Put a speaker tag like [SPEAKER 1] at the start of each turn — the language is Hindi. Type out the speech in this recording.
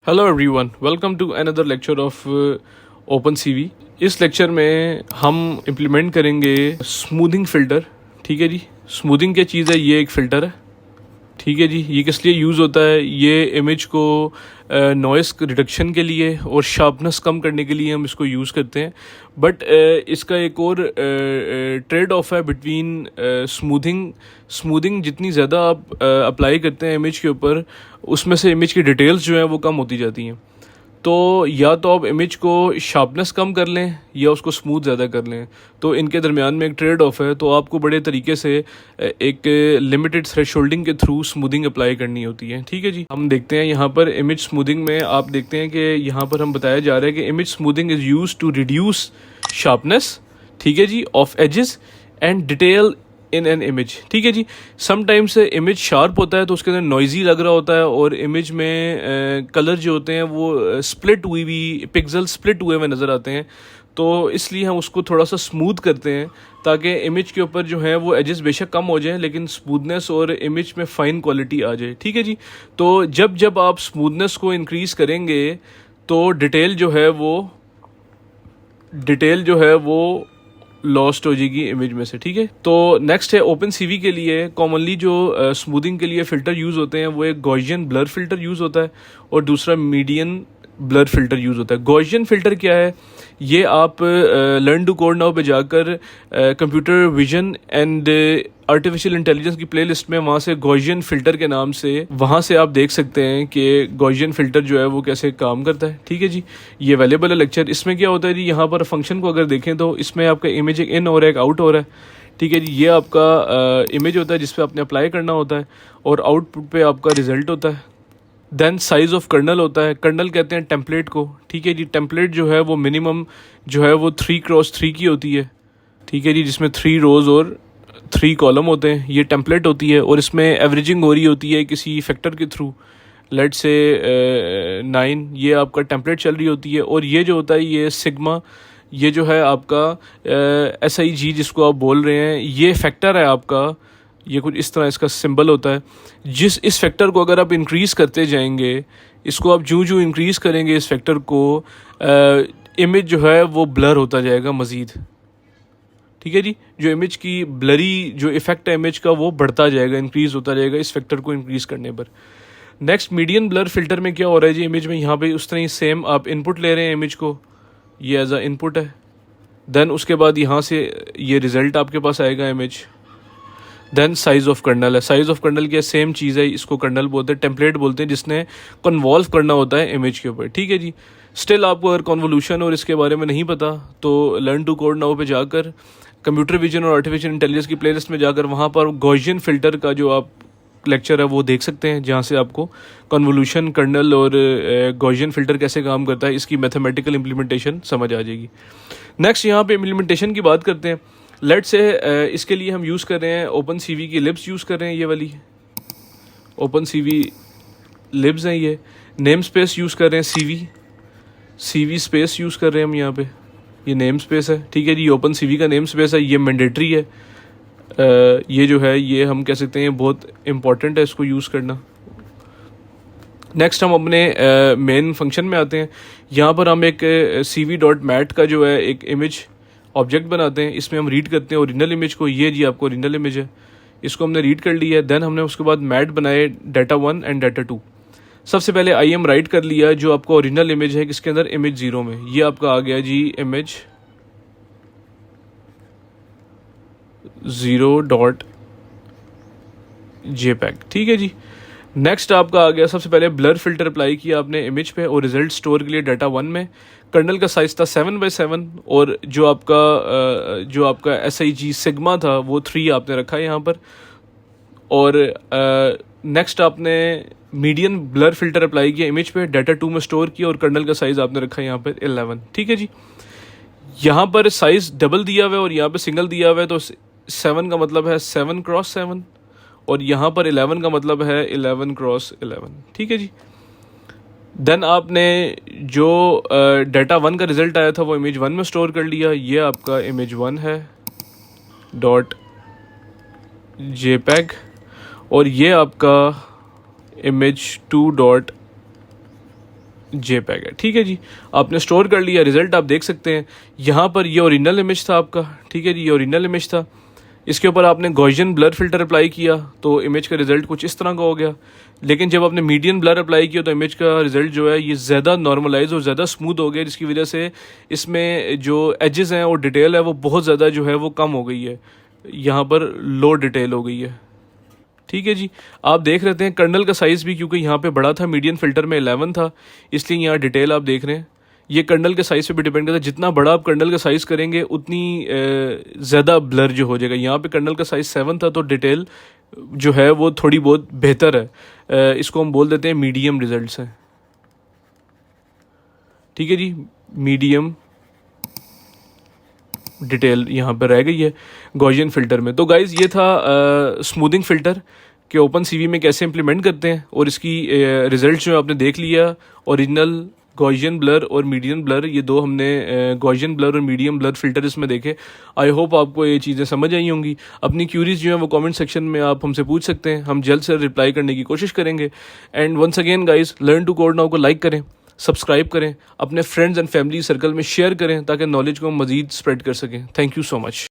[SPEAKER 1] Hello everyone, welcome to another lecture of open CV. इस लेक्चर में हम इम्प्लीमेंट करेंगे स्मूथिंग फ़िल्टर। ठीक है जी, स्मूथिंग क्या चीज़ है? ये एक फ़िल्टर है। ठीक है जी, ये किस लिए यूज़ होता है? ये इमेज को नॉइस रिडक्शन के लिए और शार्पनेस कम करने के लिए हम इसको यूज़ करते हैं। बट इसका एक और ट्रेड ऑफ है बिटवीन स्मूथिंग जितनी ज़्यादा आप अप्लाई करते हैं इमेज के ऊपर, उसमें से इमेज की डिटेल्स जो हैं वो कम होती जाती हैं। तो या तो आप इमेज को शार्पनेस कम कर लें या उसको स्मूथ ज़्यादा कर लें। तो इनके दरमियान में एक ट्रेड ऑफ है। तो आपको बड़े तरीके से एक लिमिटेड थ्रेशोल्डिंग के थ्रू स्मूथिंग अप्लाई करनी होती है। ठीक है जी, हम देखते हैं यहाँ पर इमेज स्मूथिंग में आप देखते हैं कि यहाँ पर हम बताया जा रहा है कि image smoothing is use to reduce sharpness, ठीक है जी, of edges and detail in an image. ठीक है जी, समटाइम्स इमेज शार्प होता है तो उसके अंदर नॉइजी लग रहा होता है और इमेज में कलर जो होते हैं वो स्प्लिट हुई हुई पिक्सल स्प्लिट हुए हुए नज़र आते हैं। तो इसलिए हम उसको थोड़ा सा स्मूथ करते हैं ताकि इमेज के ऊपर जो है वो एजेस बेशक कम हो जाएं लेकिन स्मूथनेस और इमेज में फ़ाइन क्वालिटी आ जाए। ठीक है जी, तो जब जब आप स्मूथनेस को इंक्रीज़ करेंगे तो डिटेल जो है वो लॉस्ट हो जाएगी इमेज में से। ठीक है, तो नेक्स्ट है ओपन सीवी के लिए कॉमनली जो स्मूथिंग के लिए फ़िल्टर यूज़ होते हैं वो एक गॉसियन ब्लर फ़िल्टर यूज़ होता है और दूसरा मीडियन ब्लर फ़िल्टर यूज़ होता है। गॉसियन फ़िल्टर क्या है? ये आप लर्न टू कोड नाउ पे जाकर computer vision and artificial intelligence की प्लेलिस्ट में वहाँ से गॉसियन फ़िल्टर के नाम से वहाँ से आप देख सकते हैं कि गॉसियन फ़िल्टर जो है वो कैसे काम करता है। ठीक है जी, ये अवेलेबल है लेक्चर। इसमें क्या होता है जी, यहाँ पर फंक्शन को अगर देखें तो इसमें आपका इमेज एक इन हो रहा है, एक आउट हो रहा है। ठीक है जी, ये आपका इमेज होता है जिस पे आपने अप्लाई करना होता है और आउटपुट पे आपका रिजल्ट होता है। देन साइज़ ऑफ कर्नल होता है। कर्नल कहते हैं टेम्पलेट को। ठीक है जी, टेम्पलेट जो है वो मिनिमम जो है वो 3x3 की होती है। ठीक है जी, जिसमें 3 रोज़ और 3 कॉलम होते हैं, ये टेम्पलेट होती है और इसमें एवरेजिंग हो रही होती है किसी फैक्टर के थ्रू। लेट से 9, ये आपका टेम्पलेट चल रही होती है। और ये जो होता है ये सिग्मा, ये जो है आपका SIG जिसको आप बोल रहे हैं, ये फैक्टर है आपका। ये कुछ इस तरह इसका सिंबल होता है। इस फैक्टर को अगर आप इंक्रीज़ करते जाएंगे, इसको आप जूँ इंक्रीज़ करेंगे इस फैक्टर को, इमेज जो है वो ब्लर होता जाएगा मज़ीद। ठीक है जी, जो इमेज की ब्लरी जो इफ़ेक्ट है इमेज का वो बढ़ता जाएगा, इंक्रीज़ होता जाएगा इस फैक्टर को इंक्रीज़ करने पर। नेक्स्ट मीडियन ब्लर फिल्टर में क्या हो रहा है जी, इमेज में यहाँ पे उस तरह ही सेम आप इनपुट ले रहे हैं इमेज को, ये एज अ इनपुट है। देन उसके बाद यहाँ से ये रिज़ल्ट आपके पास आएगा image. Then size of kernel है। साइज़ ऑफ कर्नल क्या सेम चीज़ है, इसको कर्नल बोलते हैं, टेम्पलेट बोलते हैं, जिसने कन्वॉल्व करना होता है इमेज के ऊपर। ठीक है जी, स्टिल आपको अगर कन्वोल्यूशन और इसके बारे में नहीं पता तो लर्न टू कोड नाउ पे जाकर कंप्यूटर विजन और आर्टिफिशियल इंटेलिजेंस की प्लेलिस्ट में जाकर वहाँ पर गॉसियन फ़िल्टर का जो आप लेक्चर है वो देख सकते हैं, जहाँ से आपको कन्वोल्यूशन कर्नल और गॉसियन फ़िल्टर कैसे काम करता है इसकी मैथमेटिकल इम्प्लीमेंटेशन समझ आ जाएगी। नेक्स्ट यहाँ पे इम्प्लीमेंटेशन की बात करते हैं। लेट से इसके लिए हम यूज़ कर रहे हैं ओपन सीवी की लिब्स यूज़ कर रहे हैं, ये वाली ओपन सीवी लिब्स हैं। ये नेम स्पेस यूज़ कर रहे हैं, सीवी स्पेस यूज़ कर रहे हैं हम यहाँ पे, ये नेम स्पेस है। ठीक है जी, ओपन सीवी का नेम स्पेस है, ये मैंडेटरी है। ये जो है ये हम कह सकते हैं बहुत इंपॉर्टेंट है इसको यूज़ करना। नेक्स्ट हम अपने मेन फंक्शन में आते हैं। यहाँ पर हम एक cv.mat का जो है एक इमेज ऑब्जेक्ट बनाते हैं। इसमें हम रीड करते हैं ओरिजिनल इमेज को। ये जी आपको ओरिजिनल इमेज है, इसको हमने रीड कर लिया है। देन हमने उसके बाद मैट बनाए data1 एंड data2। सबसे पहले IM राइट कर लिया जो आपका ओरिजिनल इमेज है, किसके अंदर, इमेज 0 में। ये आपका आ गया जी इमेज 0.jpg। ठीक है जी, नेक्स्ट आपका आ गया, सबसे पहले ब्लर फिल्टर अप्लाई किया आपने इमेज पे और रिजल्ट स्टोर के लिए data1 में। कर्नल का साइज़ था 7x7 और जो आपका SIG सिग्मा था वो 3 आपने रखा है यहाँ पर। और नेक्स्ट आपने मीडियन ब्लर फिल्टर अप्लाई किया इमेज पे, data2 में स्टोर किया और कर्नल का साइज़ आपने रखा है यहाँ पर 11। ठीक है जी, यहाँ पर साइज़ डबल दिया हुआ है और यहाँ पर सिंगल दिया हुआ है, तो 7 का मतलब है 7x7 और यहाँ पर 11 का मतलब है 11x11। ठीक है जी, देन आपने जो data1 का रिज़ल्ट आया था वो इमेज 1 में स्टोर कर लिया। ये आपका इमेज 1 है .jpg और ये आपका इमेज 2.jpg JPEG है। ठीक है जी, आपने स्टोर कर लिया, रिजल्ट आप देख सकते हैं यहाँ पर। ये ओरिजिनल इमेज था आपका, ठीक है जी, ये ओरिजिनल इमेज था। इसके ऊपर आपने गॉसियन ब्लर फिल्टर अप्लाई किया तो इमेज का रिजल्ट कुछ इस तरह का हो गया। लेकिन जब आपने मीडियन ब्लर अप्लाई किया तो इमेज का रिजल्ट जो है ये ज़्यादा नॉर्मलाइज और ज़्यादा स्मूथ हो गया, जिसकी वजह से इसमें जो एजेस हैं और डिटेल है वो बहुत ज़्यादा जो है वो कम हो गई है, यहाँ पर लो डिटेल हो गई है। ठीक है जी, आप देख रहे हैं कर्नल का साइज़ भी, क्योंकि यहाँ पे बड़ा था, मीडियन फिल्टर में 11 था, इसलिए यहाँ डिटेल आप देख रहे हैं। ये कर्नल के साइज़ पे भी डिपेंड करता है, जितना बड़ा आप कर्नल का साइज़ करेंगे उतनी ज़्यादा ब्लर जो हो जाएगा। यहाँ पे कर्नल का साइज़ 7 था तो डिटेल जो है वो थोड़ी बहुत बेहतर है। इसको हम बोल देते हैं मीडियम रिजल्ट्स हैं। ठीक है जी, मीडियम डिटेल यहाँ पर रह गई है गॉसियन फ़िल्टर में। तो गाइज़ ये था स्मूदिंग फ़िल्टर कि ओपन सीवी में कैसे इम्प्लीमेंट करते हैं, और इसकी रिज़ल्ट जो आपने देख लिया। ओरिजिनल गॉसियन ब्लर और मीडियम ब्लर, ये दो हमने गॉसियन ब्लर और मीडियम ब्लर फिल्टर इसमें देखे। आई होप आपको ये चीज़ें समझ आई होंगी। अपनी क्यूरीज जो है वो कमेंट सेक्शन में आप हमसे पूछ सकते हैं, हम जल्द से रिप्लाई करने की कोशिश करेंगे। And once again guys, learn to code now को लाइक करें, सब्सक्राइब करें, अपने फ्रेंड्स एंड फैमिली सर्कल में शेयर करें ताकि नॉलेज को हम मज़ीद स्प्रेड कर सकें। Thank you so much.